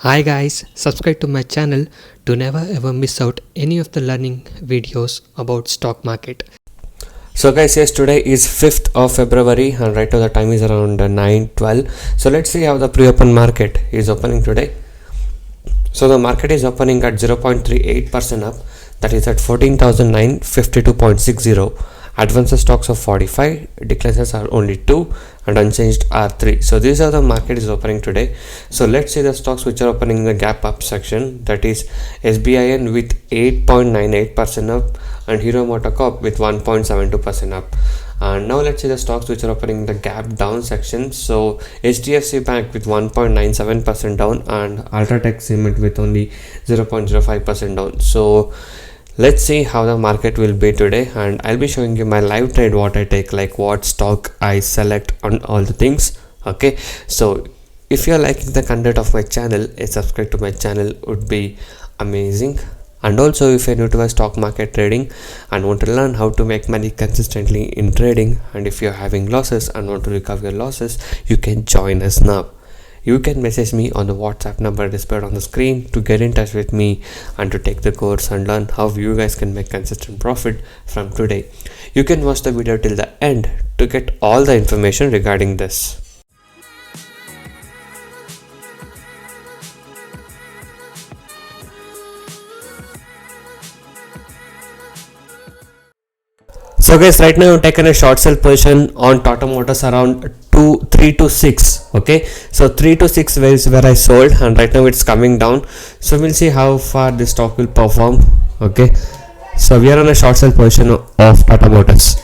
Hi guys, subscribe to my channel to never ever miss out any of the learning videos about stock market. So guys, yes, today is 5th of February and right now the time is around 9:12. So let's see how the pre-open market is opening today. So the market is opening at 0.38% up, that is at 14,952.60. Advances stocks of 45, declines are only 2 and unchanged are 3. So these are the market is opening today. So let's see the stocks which are opening in the gap up section, that is SBIN with 8.98% up and Hero MotoCorp with 1.72% up. And now let's see the stocks which are opening in the gap down section. So HDFC Bank with 1.97% down and Ultratech Cement with only 0.05% down. So let's see how the market will be today, and I'll be showing you my live trade, what I take, like what stock I select on all the things. Okay, so if you're liking the content of my channel, a subscribe to my channel would be amazing. And also, if you're new to stock market trading and want to learn how to make money consistently in trading, and if you're having losses and want to recover your losses, you can join us now. You can message me on the WhatsApp number displayed on the screen to get in touch with me and to take the course and learn how you guys can make consistent profit from today. You can watch the video till the end to get all the information regarding this. So guys, right now I've taken a short sell position on Tata Motors around 3 to 6. Okay, so 3 to 6 is where I sold, and right now it's coming down. So we'll see how far this stock will perform. Okay, so we are on a short sell position of Tata Motors.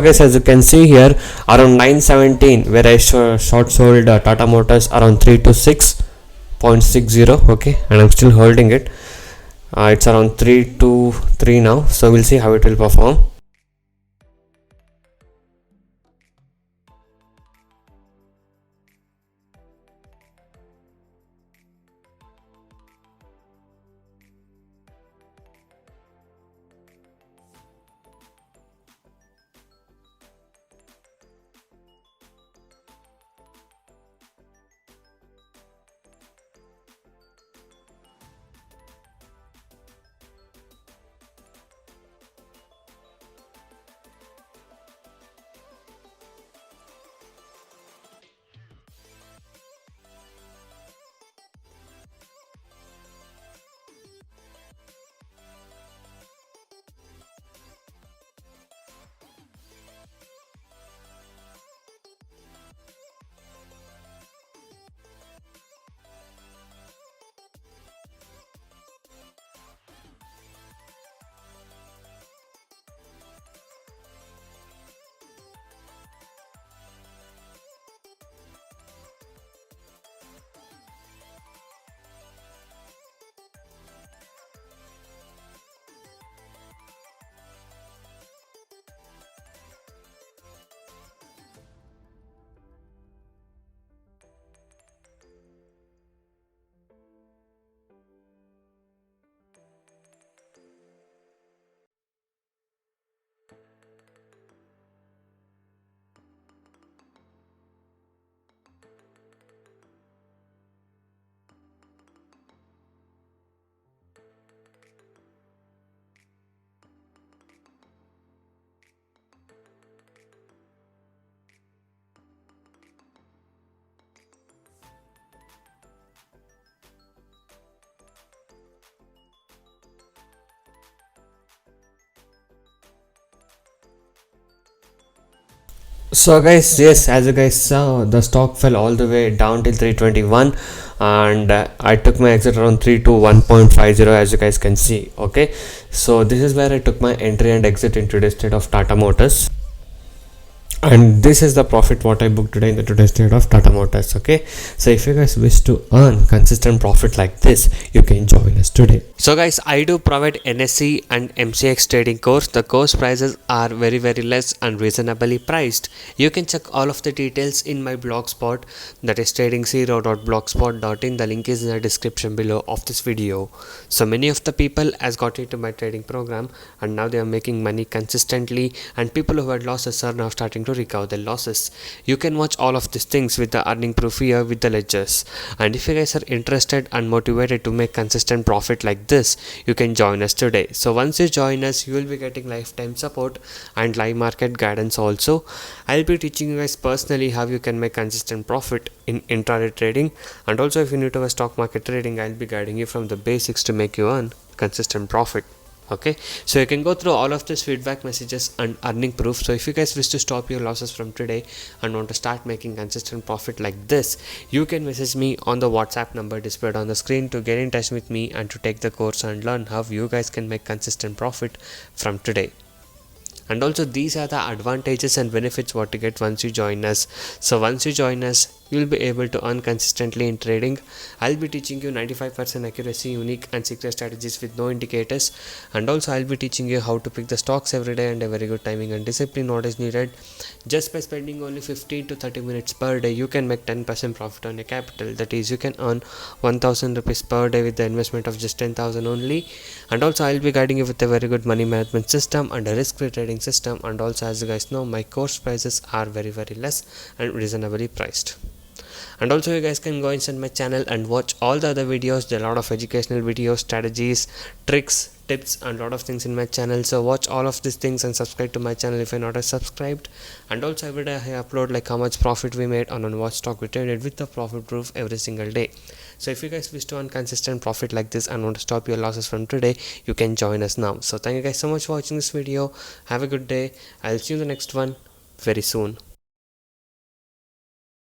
So guys, as you can see here, around 917 where I short sold Tata Motors around 3 to 6.60. Okay, and I'm still holding it. It's around 3 to 3 now, so we'll see how it will perform. So guys, yes, as you guys saw, the stock fell all the way down till 321, and I took my exit around 3 to 1.50, as you guys can see. Okay, so this is where I took my entry and exit in today's trade of Tata Motors, and this is the profit what I booked today in the today's trade of Tata Motors. Okay, so if you guys wish to earn consistent profit like this, you can join us today. So guys, I do provide NSE and MCX trading course. The course prices are very less and reasonably priced. You can check all of the details in my blogspot, that is tradingzero.blogspot.in. The link is in the description below of this video. So many of the people has got into my trading program and now they are making money consistently, and people who had losses are now starting to recover their losses. You can watch all of these things with the earning proof here with the ledgers. And if you guys are interested and motivated to make consistent profit like this, you can join us today. So once you join us, you will be getting lifetime support and live market guidance also. I'll be teaching you guys personally how you can make consistent profit in intraday trading, and also if you need to have stock market trading, I'll be guiding you from the basics to make you earn consistent profit. Okay, so you can go through all of these feedback messages and earning proof. So if you guys wish to stop your losses from today and want to start making consistent profit like this, you can message me on the WhatsApp number displayed on the screen to get in touch with me and to take the course and learn how you guys can make consistent profit from today. And also these are the advantages and benefits what you get once you join us. So once you join us, you will be able to earn consistently in trading. I'll be teaching you 95% accuracy, unique and secret strategies with no indicators, and also I'll be teaching you how to pick the stocks every day, and a very good timing and discipline what is needed. Just by spending only 15 to 30 minutes per day, you can make 10% profit on your capital. That is, you can earn 1000 rupees per day with the investment of just 10,000 only. And also I'll be guiding you with a very good money management system and a risk-free trading system. And also, as you guys know, my course prices are very less and reasonably priced. And also you guys can go inside my channel and watch all the other videos. There are a lot of educational videos, strategies, tricks, tips and a lot of things in my channel. So watch all of these things and subscribe to my channel if you're not subscribed. And also every day I upload like how much profit we made on what stock we traded with the profit proof every single day. So if you guys wish to earn consistent profit like this and want to stop your losses from today, you can join us now. So thank you guys so much for watching this video. Have a good day. I'll see you in the next one very soon.